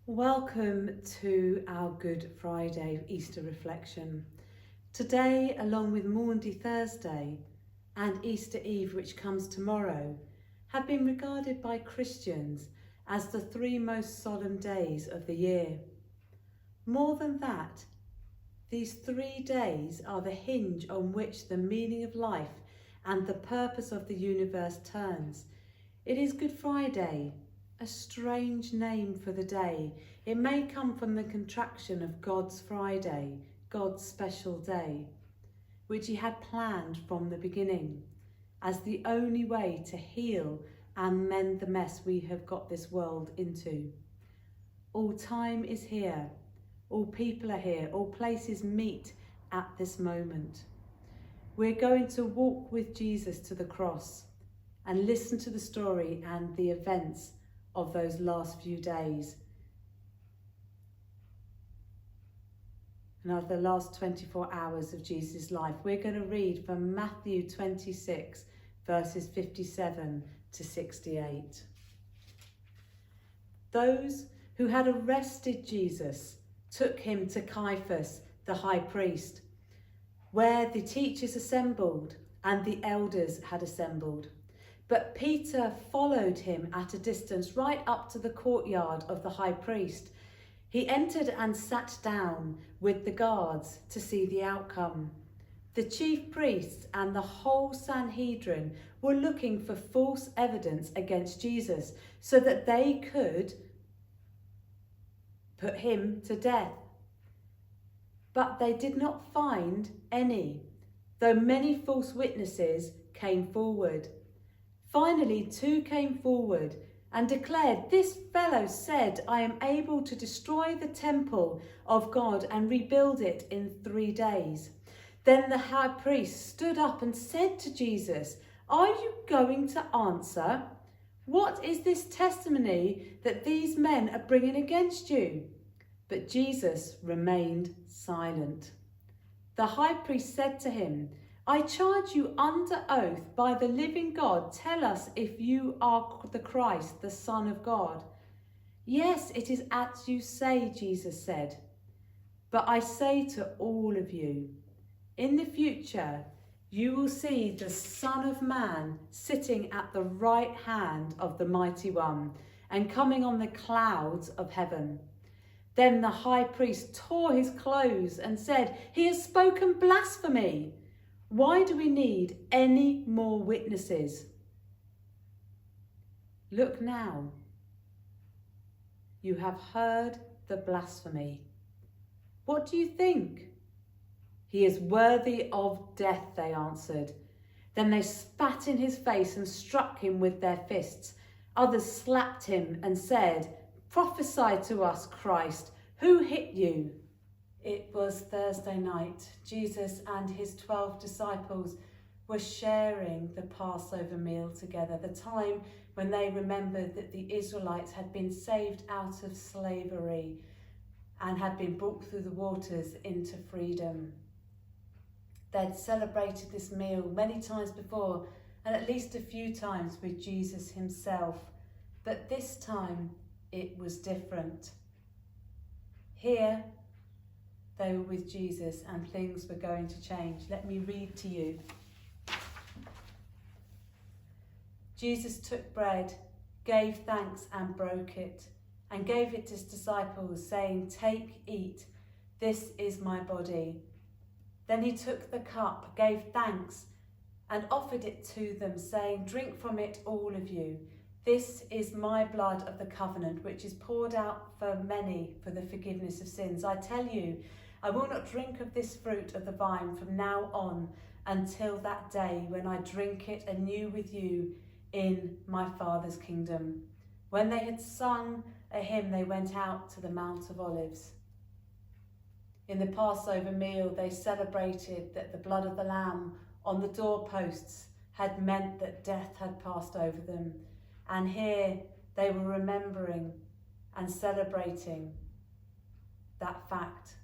Welcome to our Good Friday Easter reflection. Today, along with Maundy Thursday and Easter Eve, which comes tomorrow, have been regarded by Christians as the three most solemn days of the year. More than that, these 3 days are the hinge on which the meaning of life and the purpose of the universe turns. It is Good Friday, a strange name for the day. It may come from the contraction of God's Friday, God's special day, which he had planned from the beginning as the only way to heal and mend the mess we have got this world into. All time is here, all people are here, all places meet at this moment. We're going to walk with Jesus to the cross and listen to the story and the events of those last few days. And of the last 24 hours of Jesus' life, we're going to read from Matthew 26, verses 57 to 68. Those who had arrested Jesus took him to Caiaphas, the high priest, where the teachers assembled and the elders had assembled. But Peter followed him at a distance right up to the courtyard of the high priest. He entered and sat down with the guards to see the outcome. The chief priests and the whole Sanhedrin were looking for false evidence against Jesus so that they could put him to death. But they did not find any, though many false witnesses came forward. Finally, 2 came forward and declared, "This fellow said, I am able to destroy the temple of God and rebuild it in 3 days. Then the high priest stood up and said to Jesus, "Are you going to answer? What is this testimony that these men are bringing against you?" But Jesus remained silent. The high priest said to him, "I charge you under oath by the living God, tell us if you are the Christ, the Son of God." "Yes, it is as you say," Jesus said. "But I say to all of you, in the future you will see the Son of Man sitting at the right hand of the Mighty One and coming on the clouds of heaven." Then the high priest tore his clothes and said, "He has spoken blasphemy. Why do we need any more witnesses? Look now. You have heard the blasphemy. What do you think?" "He is worthy of death," they answered. Then they spat in his face and struck him with their fists. Others slapped him and said, "Prophesy to us, Christ. Who hit you?" It was Thursday night. Jesus and his 12 disciples were sharing the Passover meal together, the time when they remembered that the Israelites had been saved out of slavery and had been brought through the waters into freedom. They'd celebrated this meal many times before, and at least a few times with Jesus himself. But this time it was different. Here, they were with Jesus and things were going to change. Let me read to you. Jesus took bread, gave thanks and broke it, and gave it to his disciples, saying, "Take, eat, this is my body." Then he took the cup, gave thanks, and offered it to them, saying, "Drink from it, all of you. This is my blood of the covenant, which is poured out for many for the forgiveness of sins. I tell you, I will not drink of this fruit of the vine from now on until that day when I drink it anew with you in my Father's kingdom." When they had sung a hymn, they went out to the Mount of Olives. In the Passover meal, they celebrated that the blood of the Lamb on the doorposts had meant that death had passed over them. And here they were remembering and celebrating that fact.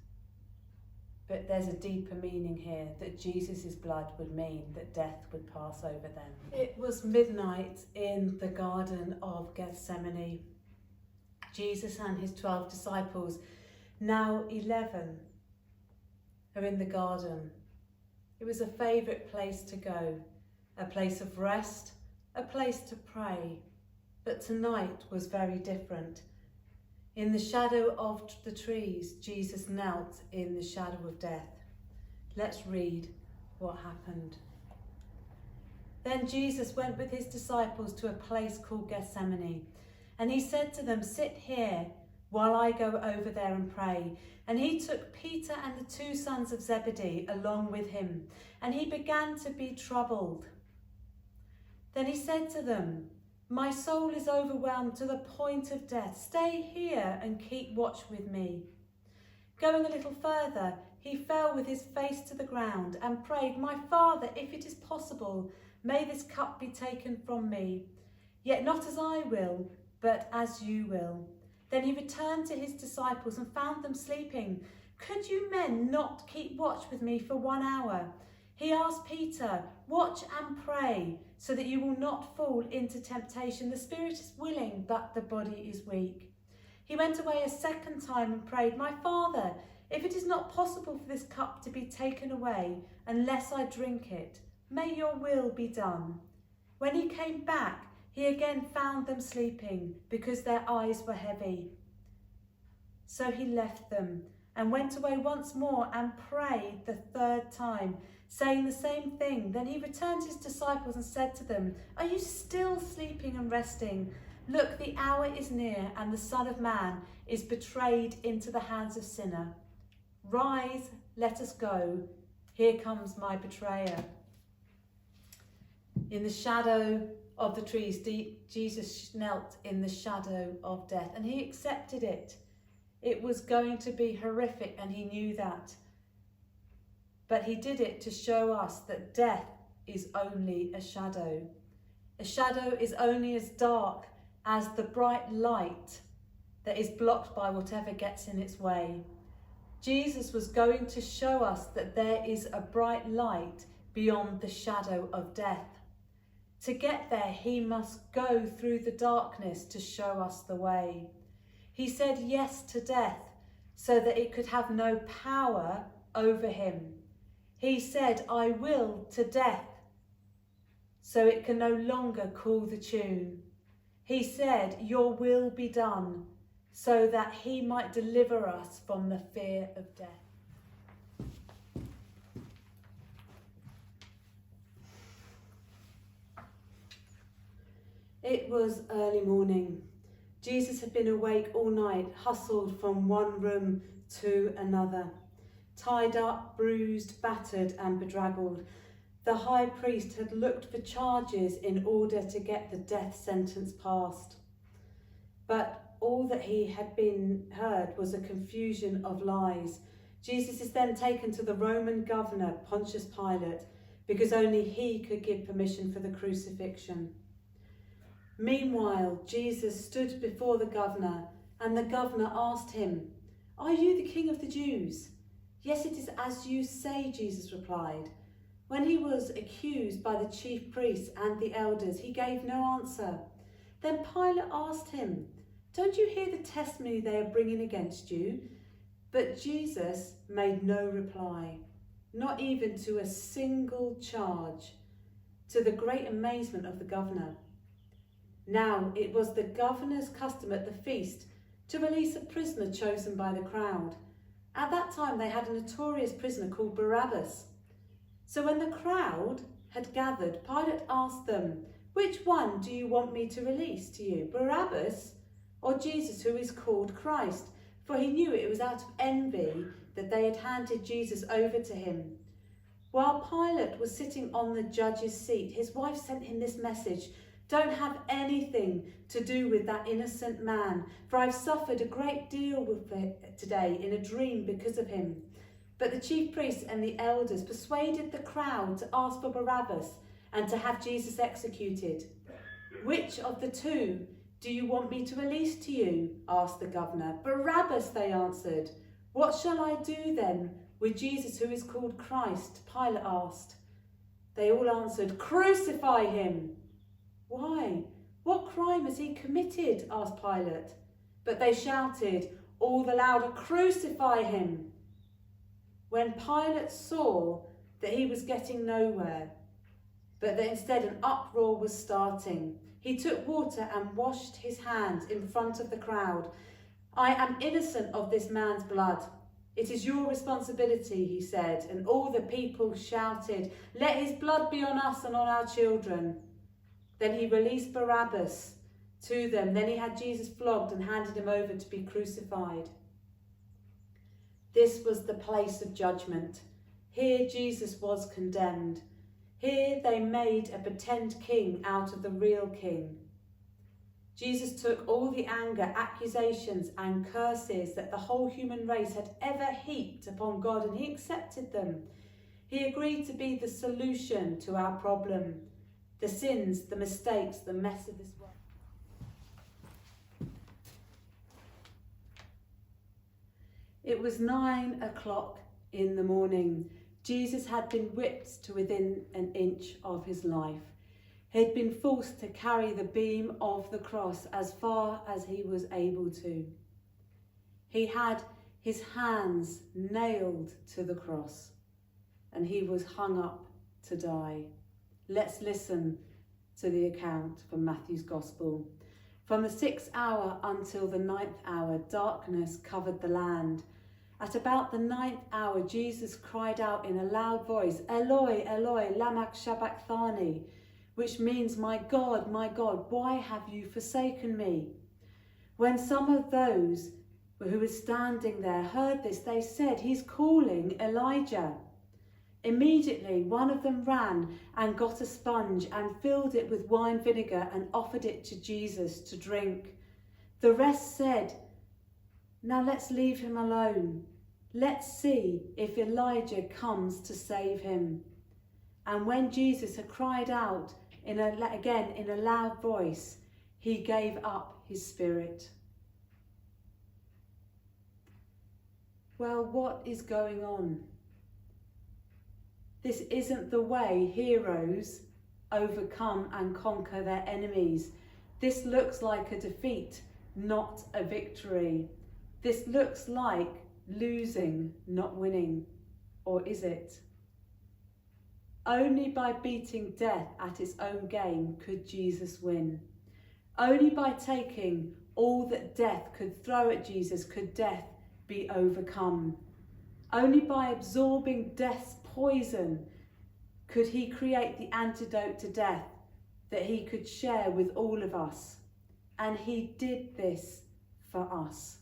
But there's a deeper meaning here, that Jesus' blood would mean that death would pass over them. It was midnight in the Garden of Gethsemane. Jesus and his 12 disciples, now 11, are in the garden. It was a favourite place to go, a place of rest, a place to pray. But tonight was very different. In the shadow of the trees, Jesus knelt in the shadow of death. Let's read what happened. Then Jesus went with his disciples to a place called Gethsemane, and he said to them, "Sit here while I go over there and pray." And he took Peter and the 2 sons of Zebedee along with him, and he began to be troubled. Then he said to them, "My soul is overwhelmed to the point of death. Stay here and keep watch with me." Going a little further, he fell with his face to the ground and prayed, "My Father, if it is possible, may this cup be taken from me. Yet not as I will, but as you will." Then he returned to his disciples and found them sleeping. "Could you men not keep watch with me for 1 hour?" He asked Peter, "Watch and pray, so that you will not fall into temptation. The spirit is willing, but the body is weak." He went away a second time and prayed, "My Father, if it is not possible for this cup to be taken away unless I drink it, may your will be done." When he came back, he again found them sleeping because their eyes were heavy. So he left them and went away once more and prayed the 3rd time, saying the same thing. Then he returned to his disciples and said to them, "Are you still sleeping and resting? Look, the hour is near, and the Son of Man is betrayed into the hands of sinners. Rise, let us go. Here comes my betrayer." In the shadow of the trees, Jesus knelt in the shadow of death, and he accepted it. It was going to be horrific, and he knew that. But he did it to show us that death is only a shadow. A shadow is only as dark as the bright light that is blocked by whatever gets in its way. Jesus was going to show us that there is a bright light beyond the shadow of death. To get there, he must go through the darkness to show us the way. He said yes to death so that it could have no power over him. He said, "I will," to death, so it can no longer call the tune. He said, "Your will be done," so that he might deliver us from the fear of death. It was early morning. Jesus had been awake all night, hustled from one room to another. Tied up, bruised, battered and bedraggled, the high priest had looked for charges in order to get the death sentence passed. But all that he had been heard was a confusion of lies. Jesus is then taken to the Roman governor, Pontius Pilate, because only he could give permission for the crucifixion. Meanwhile, Jesus stood before the governor, and the governor asked him, "Are you the king of the Jews?" "Yes, it is as you say," Jesus replied. When he was accused by the chief priests and the elders, he gave no answer. Then Pilate asked him, "Don't you hear the testimony they are bringing against you?" But Jesus made no reply, not even to a single charge, to the great amazement of the governor. Now it was the governor's custom at the feast to release a prisoner chosen by the crowd. At that time they had a notorious prisoner called Barabbas. So when the crowd had gathered, Pilate asked them, "Which one do you want me to release to you, Barabbas or Jesus, who is called Christ?" For he knew it was out of envy that they had handed Jesus over to him. While Pilate was sitting on the judge's seat, his wife sent him this message: "Don't have anything to do with that innocent man, for I've suffered a great deal with it today in a dream because of him." But the chief priests and the elders persuaded the crowd to ask for Barabbas and to have Jesus executed. "Which of the two do you want me to release to you?" asked the governor. "Barabbas," they answered. "What shall I do then with Jesus, who is called Christ?" Pilate asked. They all answered, "Crucify him." "Why? What crime has he committed?" asked Pilate. But they shouted all the louder, "Crucify him!" When Pilate saw that he was getting nowhere, but that instead an uproar was starting, he took water and washed his hands in front of the crowd. "I am innocent of this man's blood. It is your responsibility," he said, and all the people shouted, "Let his blood be on us and on our children." Then he released Barabbas to them. Then he had Jesus flogged and handed him over to be crucified. This was the place of judgment. Here Jesus was condemned. Here they made a pretend king out of the real king. Jesus took all the anger, accusations and curses that the whole human race had ever heaped upon God, and he accepted them. He agreed to be the solution to our problem, the sins, the mistakes, the mess of this world. It was 9 o'clock in the morning. Jesus had been whipped to within an inch of his life. He had been forced to carry the beam of the cross as far as he was able to. He had his hands nailed to the cross, and he was hung up to die. Let's listen to the account from Matthew's Gospel. From the 6th hour until the 9th hour, darkness covered the land. At about the 9th hour, Jesus cried out in a loud voice, "Eloi, Eloi, lama sabachthani," which means, my God, why have you forsaken me?" When some of those who were standing there heard this, they said, "He's calling Elijah." Immediately, one of them ran and got a sponge and filled it with wine vinegar and offered it to Jesus to drink. The rest said, "Now let's leave him alone. Let's see if Elijah comes to save him." And when Jesus had cried out again in a loud voice, he gave up his spirit. Well, what is going on? This isn't the way heroes overcome and conquer their enemies. This looks like a defeat, not a victory. This looks like losing, not winning. Or is it? Only by beating death at its own game could Jesus win. Only by taking all that death could throw at Jesus could death be overcome. Only by absorbing death's poison could he create the antidote to death that he could share with all of us. And he did this for us.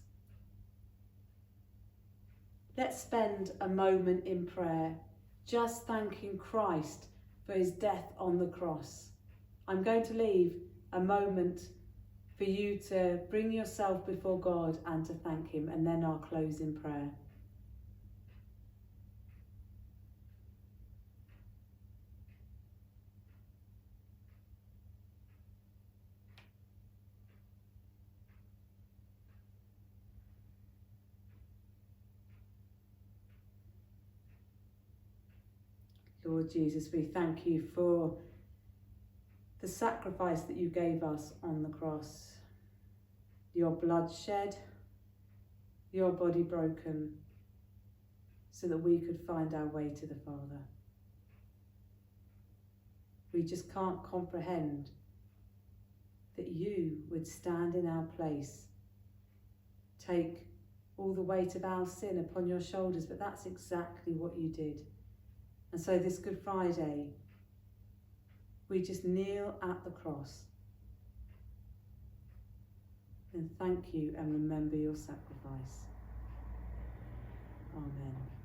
Let's spend a moment in prayer, just thanking Christ for his death on the cross. I'm going to leave a moment for you to bring yourself before God and to thank him, and then I'll close in prayer. Lord Jesus, we thank you for the sacrifice that you gave us on the cross. Your blood shed, your body broken, so that we could find our way to the Father. We just can't comprehend that you would stand in our place, take all the weight of our sin upon your shoulders, but that's exactly what you did. And so this Good Friday, we just kneel at the cross and thank you and remember your sacrifice. Amen.